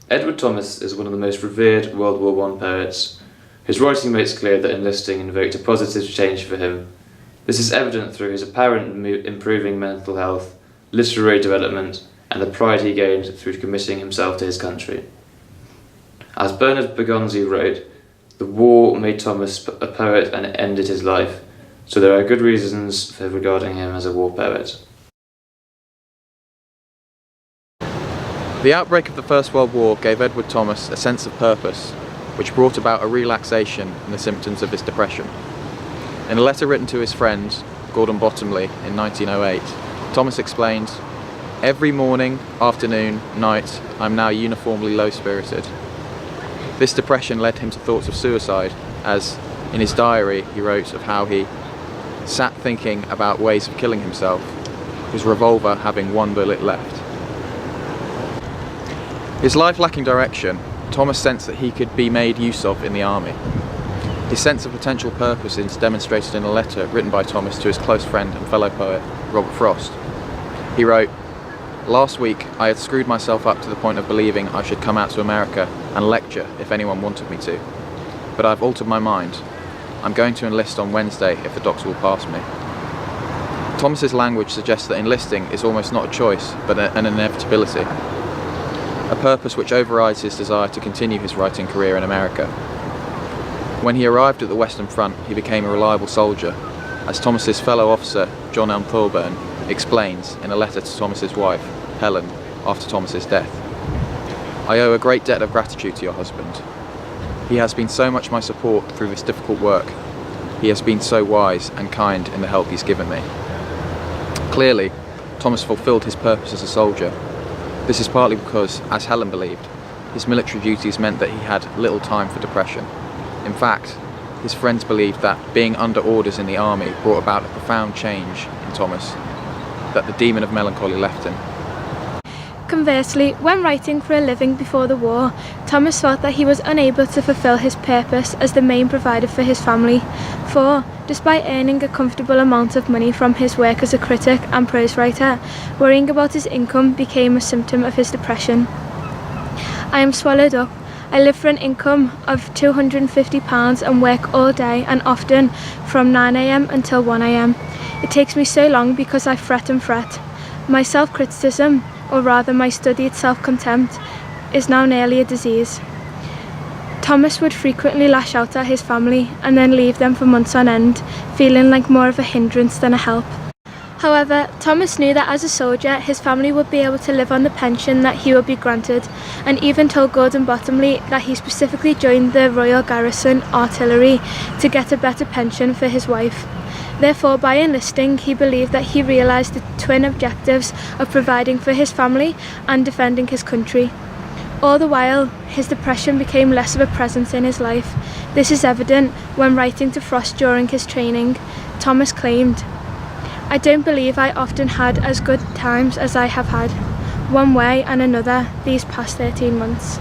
Edward Thomas is one of the most revered World War I poets. His writing makes clear that enlisting invoked a positive change for him. This is evident through his apparent improving mental health, literary development, and the pride he gained through committing himself to his country. As Bernard Bergonzi wrote, "The war made Thomas a poet and it ended his life, so there are good reasons for regarding him as a war poet." The outbreak of the First World War gave Edward Thomas a sense of purpose, which brought about a relaxation in the symptoms of his depression. In a letter written to his friend, Gordon Bottomley, in 1908, Thomas explained, "Every morning, afternoon, night, I'm now uniformly low-spirited." This depression led him to thoughts of suicide, as in his diary he wrote of how he sat thinking about ways of killing himself, his revolver having one bullet left. His life lacking direction, Thomas sensed that he could be made use of in the army. His sense of potential purpose is demonstrated in a letter written by Thomas to his close friend and fellow poet, Robert Frost. He wrote, "Last week I had screwed myself up to the point of believing I should come out to America and lecture if anyone wanted me to. But I've altered my mind. I'm going to enlist on Wednesday if the doctor will pass me." Thomas's language suggests that enlisting is almost not a choice, but an inevitability. A purpose which overrides his desire to continue his writing career in America. When he arrived at the Western Front, he became a reliable soldier, as Thomas's fellow officer, John Elm Thorburn, explains in a letter to Thomas's wife, Helen, after Thomas's death. "I owe a great debt of gratitude to your husband. He has been so much my support through this difficult work. He has been so wise and kind in the help he's given me." Clearly, Thomas fulfilled his purpose as a soldier. This is partly because, as Helen believed, his military duties meant that he had little time for depression. In fact, his friends believed that being under orders in the army brought about a profound change in Thomas, that the demon of melancholy left him. Conversely, when writing for a living before the war, Thomas felt that he was unable to fulfill his purpose as the main provider for his family, for, despite earning a comfortable amount of money from his work as a critic and prose writer, worrying about his income became a symptom of his depression. "I am swallowed up. I live for an income of £250 and work all day and often from 9 a.m. until 1 a.m. It takes me so long because I fret and fret. My self-criticism, or rather my studied self-contempt, is now nearly a disease." Thomas would frequently lash out at his family and then leave them for months on end, feeling like more of a hindrance than a help. However, Thomas knew that as a soldier, his family would be able to live on the pension that he would be granted, and even told Gordon Bottomley that he specifically joined the Royal Garrison Artillery to get a better pension for his wife. Therefore, by enlisting, he believed that he realised the twin objectives of providing for his family and defending his country. All the while, his depression became less of a presence in his life. This is evident when writing to Frost during his training. Thomas claimed, "I don't believe I often had as good times as I have had, one way and another, these past 13 months.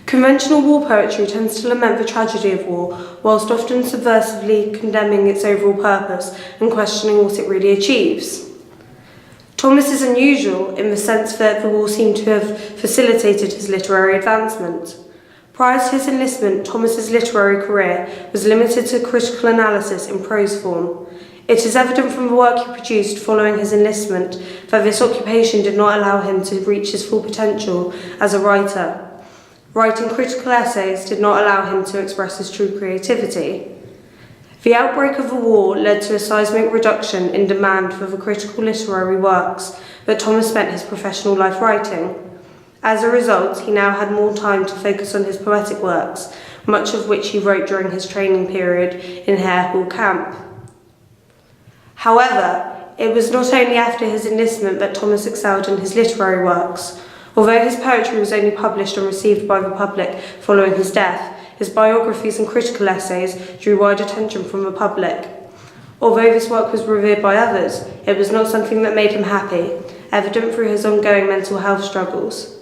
Conventional war poetry tends to lament the tragedy of war, whilst often subversively condemning its overall purpose and questioning what it really achieves. Thomas is unusual in the sense that the war seemed to have facilitated his literary advancement. Prior to his enlistment, Thomas's literary career was limited to critical analysis in prose form. It is evident from the work he produced following his enlistment that this occupation did not allow him to reach his full potential as a writer. Writing critical essays did not allow him to express his true creativity. The outbreak of the war led to a seismic reduction in demand for the critical literary works that Thomas spent his professional life writing. As a result, he now had more time to focus on his poetic works, much of which he wrote during his training period in Hare Hall Camp. However, it was not only after his enlistment that Thomas excelled in his literary works. Although his poetry was only published and received by the public following his death, his biographies and critical essays drew wide attention from the public. Although this work was revered by others, it was not something that made him happy, evident through his ongoing mental health struggles.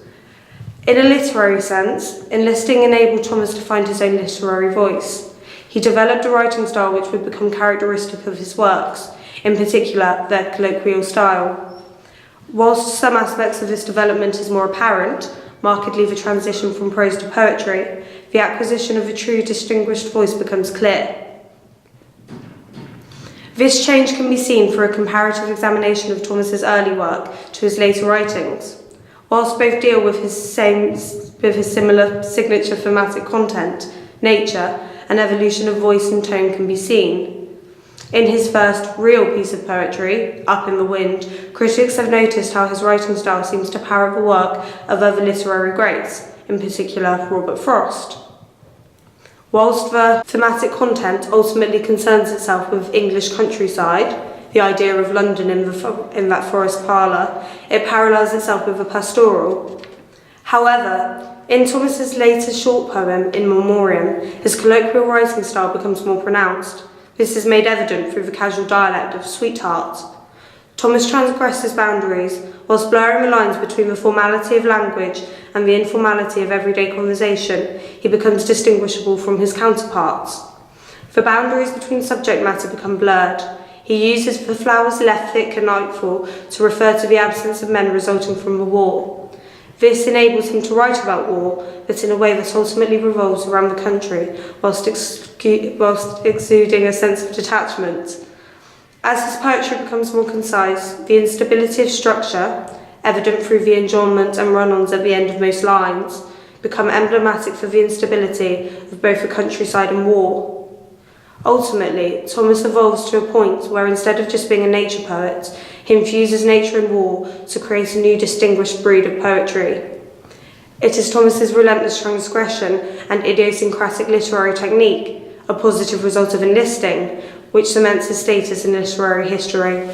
In a literary sense, enlisting enabled Thomas to find his own literary voice. He developed a writing style which would become characteristic of his works, in particular their colloquial style. Whilst some aspects of this development is more apparent, markedly the transition from prose to poetry, the acquisition of a true distinguished voice becomes clear. This change can be seen through a comparative examination of Thomas's early work to his later writings. Whilst both deal with his similar signature thematic content, nature, and evolution of voice and tone can be seen. In his first real piece of poetry, Up in the Wind, critics have noticed how his writing style seems to parrot the work of other literary greats, in particular Robert Frost. Whilst the thematic content ultimately concerns itself with English countryside, the idea of London in that forest parlour, it parallels itself with a pastoral. However, in Thomas's later short poem, In Memoriam, his colloquial writing style becomes more pronounced. This is made evident through the casual dialect of Sweetheart. Thomas transgresses boundaries, whilst blurring the lines between the formality of language and the informality of everyday conversation. He becomes distinguishable from his counterparts. The boundaries between subject matter become blurred. He uses the flowers left thick at nightfall to refer to the absence of men resulting from the war. This enables him to write about war, but in a way that ultimately revolves around the country, whilst exuding a sense of detachment. As his poetry becomes more concise, the instability of structure, evident through the enjambment and run-ons at the end of most lines, become emblematic for the instability of both the countryside and war. Ultimately, Thomas evolves to a point where instead of just being a nature poet, he infuses nature and war to create a new distinguished breed of poetry. It is Thomas's relentless transgression and idiosyncratic literary technique, a positive result of enlisting, which cements his status in literary history.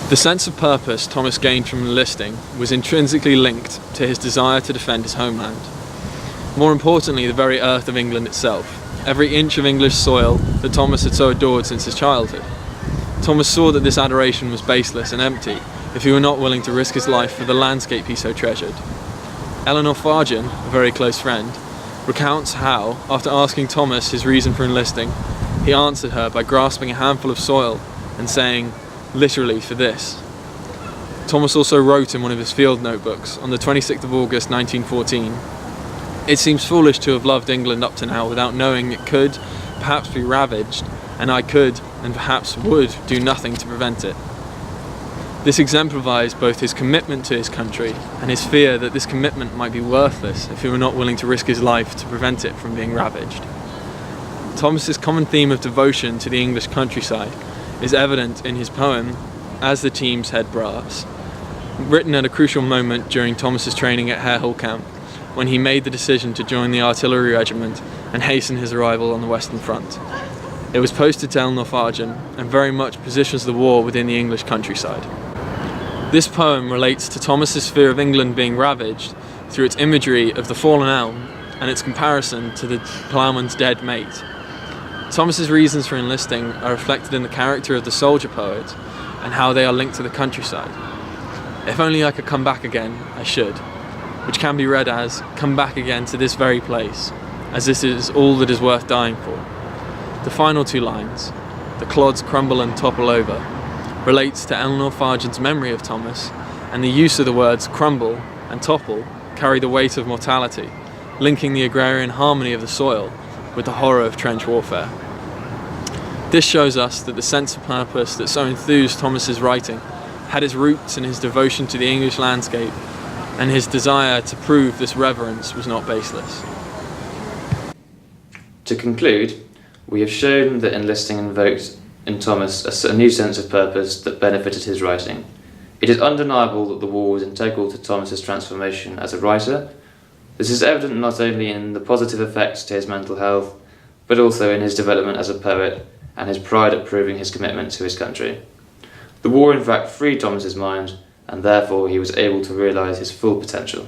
The sense of purpose Thomas gained from enlisting was intrinsically linked to his desire to defend his homeland. More importantly, the very earth of England itself, every inch of English soil that Thomas had so adored since his childhood. Thomas saw that this adoration was baseless and empty if he were not willing to risk his life for the landscape he so treasured. Eleanor Fargen, a very close friend, recounts how, after asking Thomas his reason for enlisting, he answered her by grasping a handful of soil and saying, "Literally for this." Thomas also wrote in one of his field notebooks on the 26th of August 1914, "It seems foolish to have loved England up to now without knowing it could perhaps be ravaged, and I could and perhaps would do nothing to prevent it." This exemplifies both his commitment to his country and his fear that this commitment might be worthless if he were not willing to risk his life to prevent it from being ravaged. Thomas's common theme of devotion to the English countryside is evident in his poem, As the Team's Head Brass, written at a crucial moment during Thomas's training at Hare Hall Camp, when he made the decision to join the artillery regiment and hasten his arrival on the Western Front. It was posted to Eleanor Fargen and very much positions the war within the English countryside. This poem relates to Thomas's fear of England being ravaged through its imagery of the fallen elm and its comparison to the ploughman's dead mate. Thomas's reasons for enlisting are reflected in the character of the soldier poet and how they are linked to the countryside. "If only I could come back again, I should," which can be read as, "come back again to this very place, as this is all that is worth dying for." The final two lines, "the clods crumble and topple over," relates to Eleanor Fargen's memory of Thomas, and the use of the words crumble and topple carry the weight of mortality, linking the agrarian harmony of the soil with the horror of trench warfare. This shows us that the sense of purpose that so enthused Thomas's writing had its roots in his devotion to the English landscape, and his desire to prove this reverence was not baseless. To conclude, we have shown that enlisting invoked in Thomas a new sense of purpose that benefited his writing. It is undeniable that the war was integral to Thomas's transformation as a writer. This is evident not only in the positive effects to his mental health, but also in his development as a poet and his pride at proving his commitment to his country. The war in fact freed Thomas's mind, and therefore he was able to realise his full potential.